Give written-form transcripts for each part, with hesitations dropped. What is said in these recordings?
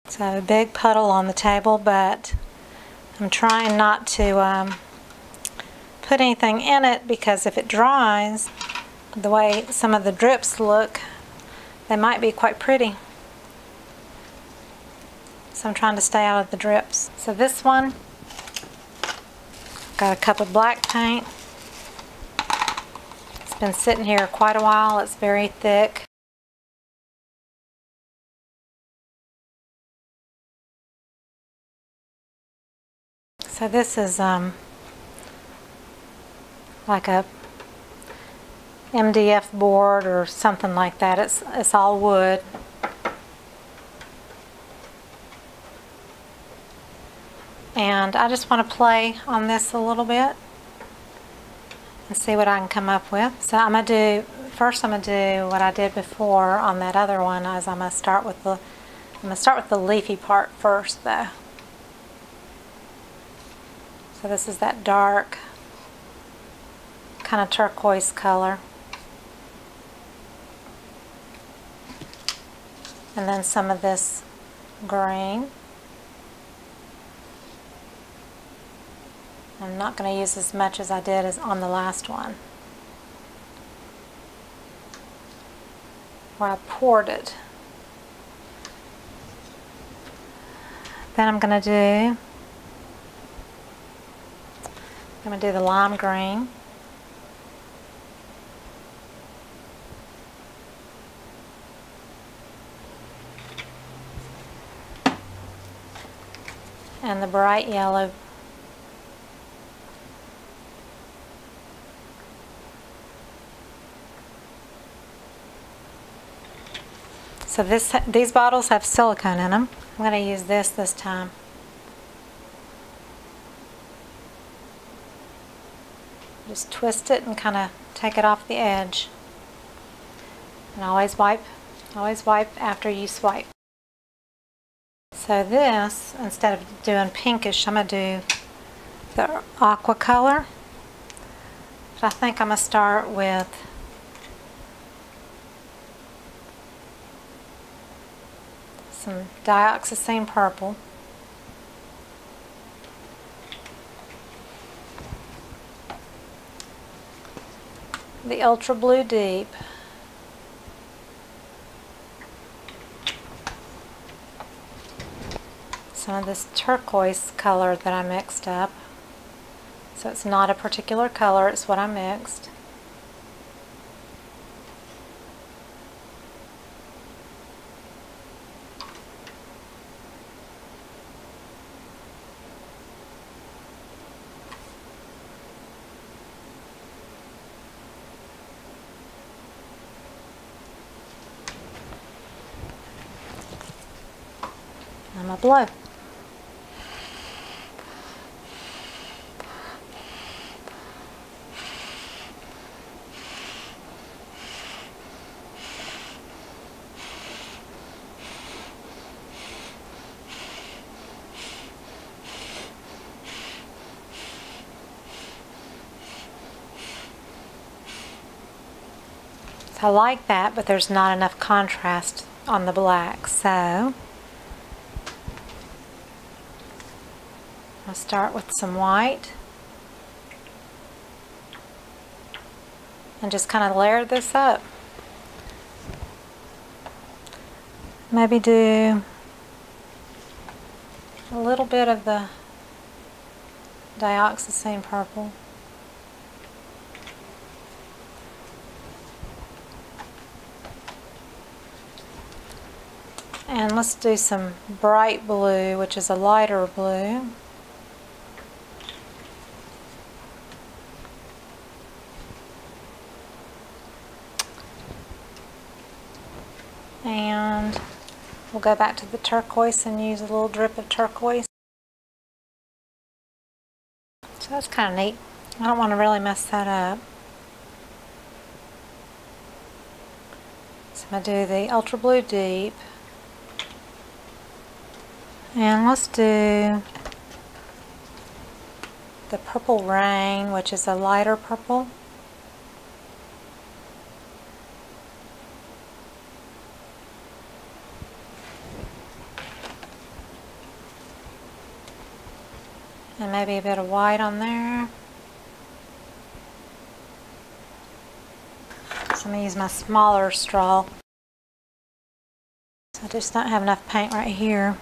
So a big puddle on the table, but I'm trying not to put anything in it, because if it dries, the way some of the drips look, they might be quite pretty. So I'm trying to stay out of the drips. So this one, got a cup of black paint. It's been sitting here quite a while. It's very thick. So this is like a MDF board or something like that. It's all wood. And I just want to play on this a little bit and see what I can come up with. So I'm going to do, first I'm going to do what I did before on that other one, is I'm going to start with the leafy part first though. So this is that dark kind of turquoise color. And then some of this green. I'm not going to use as much as I did as on the last one, where I poured it. Then I'm going to do the lime green. And the bright yellow. So these bottles have silicone in them. I'm going to use this time. Just twist it and kind of take it off the edge. And always wipe after you swipe. So this, instead of doing pinkish, I'm going to do the aqua color. But I think I'm going to start with some Dioxazine Purple. The Ultra Blue Deep. Some of this turquoise color that I mixed up. So it's not a particular color, it's what I mixed. I'm gonna blow. So I like that, but there's not enough contrast on the black, so I'll start with some white and just kind of layer this up. Maybe do a little bit of the Dioxazine Purple. And let's do some bright blue, which is a lighter blue. And we'll go back to the turquoise and use a little drip of turquoise. So that's kind of neat. I don't want to really mess that up. So I'm going to do the Ultra Blue Deep. And let's do the Purple Rain, which is a lighter purple. And maybe a bit of white on there. So I'm going to use my smaller straw. So I just don't have enough paint right here.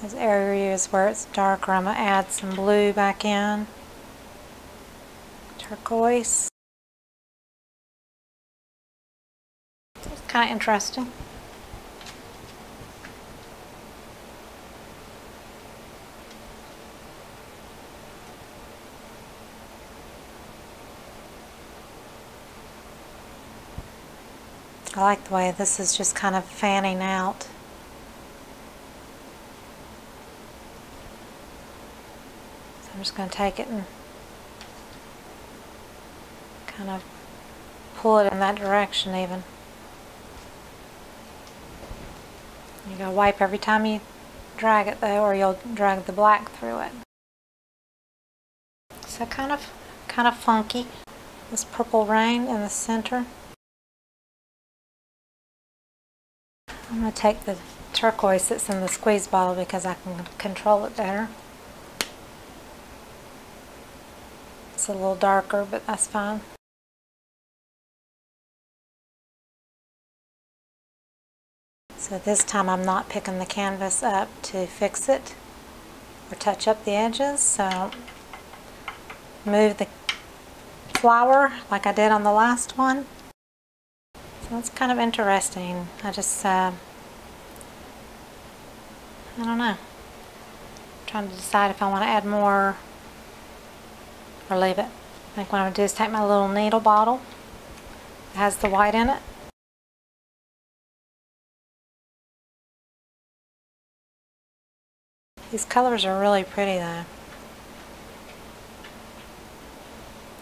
Those areas where it's darker, I'm going to add some blue back in. Turquoise. It's kind of interesting. I like the way this is just kind of fanning out. So I'm just going to take it and kind of pull it in that direction even. You gotta wipe every time you drag it though, or you'll drag the black through it. So kind of funky. This purple rain in the center. I'm going to take the turquoise that's in the squeeze bottle because I can control it better. It's a little darker, but that's fine. So this time I'm not picking the canvas up to fix it or touch up the edges. So move the flower like I did on the last one. So it's kind of interesting. I just, I don't know. I'm trying to decide if I want to add more or leave it. I think what I'm going to do is take my little needle bottle. It has the white in it. These colors are really pretty though.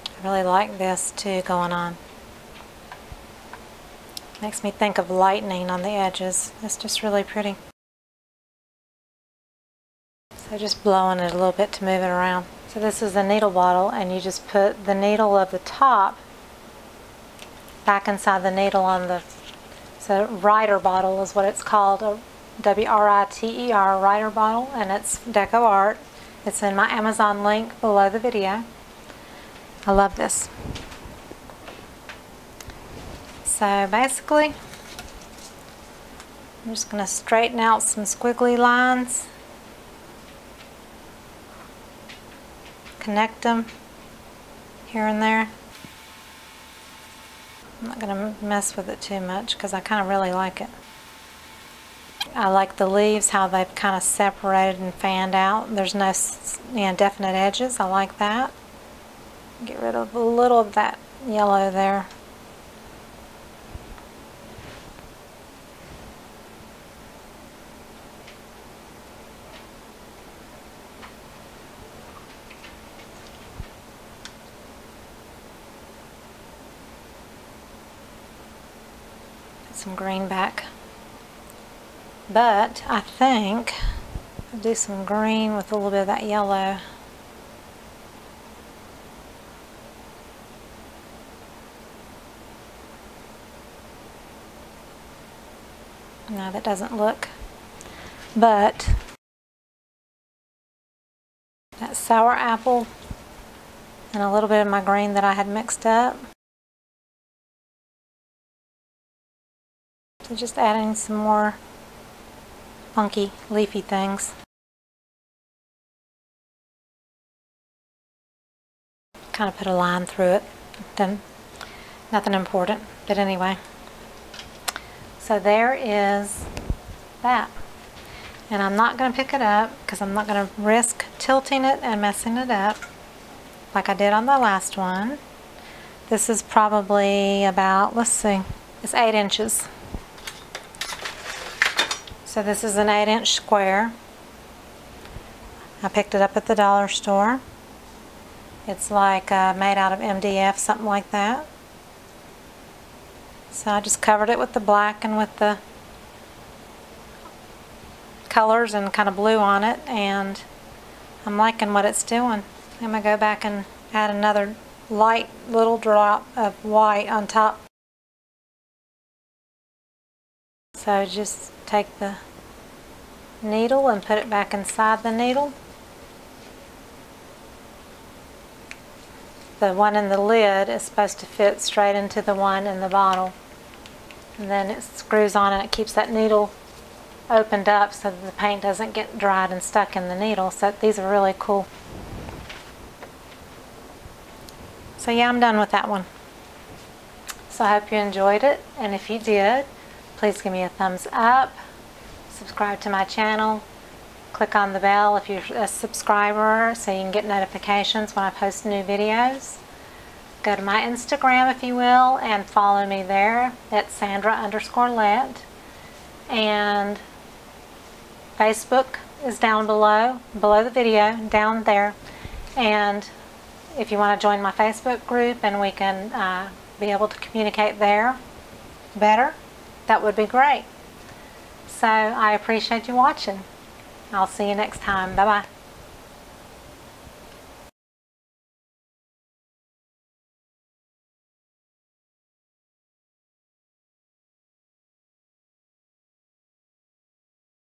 I really like this too going on. Makes me think of lightning on the edges. It's just really pretty. So just blowing it a little bit to move it around. So this is the needle bottle, and you just put the needle of the top back inside the needle on the, so Writer bottle is what it's called, a W-R-I-T-E-R Writer bottle, and it's Deco Art. It's in my Amazon link below the video. I love this. So basically, I'm just going to straighten out some squiggly lines, connect them here and there. I'm not going to mess with it too much because I kind of really like it. I like the leaves, how they've kind of separated and fanned out. There's no, definite edges. I like that. Get rid of a little of that yellow there. Some green back, but I think I'll do some green with a little bit of that yellow. No, that doesn't look, but that sour apple and a little bit of my green that I had mixed up. So just adding some more funky leafy things. Kind of put a line through it. Then nothing important, but anyway. So there is that. And I'm not going to pick it up because I'm not going to risk tilting it and messing it up like I did on the last one. This is probably about, let's see, it's 8 inches. So this is an 8-inch square. I picked it up at the dollar store. It's like made out of MDF, something like that. So I just covered it with the black and with the colors and kind of blue on it, and I'm liking what it's doing. I'm going to go back and add another light little drop of white on top. So just take the needle and put it back inside the needle the one in the lid is supposed to fit straight into the one in the bottle. And then it screws on and it keeps that needle opened up so that the paint doesn't get dried and stuck in the needle. So these are really cool. So yeah, I'm done with that one. So I hope you enjoyed it, and if you did, please give me a thumbs up, subscribe to my channel, click on the bell if you're a subscriber so you can get notifications when I post new videos. Go to my Instagram, if you will, and follow me there at Sandra_Lett. And Facebook is down below the video, down there. And if you want to join my Facebook group and we can be able to communicate there better, that would be great. So I appreciate you watching. I'll see you next time. Bye-bye.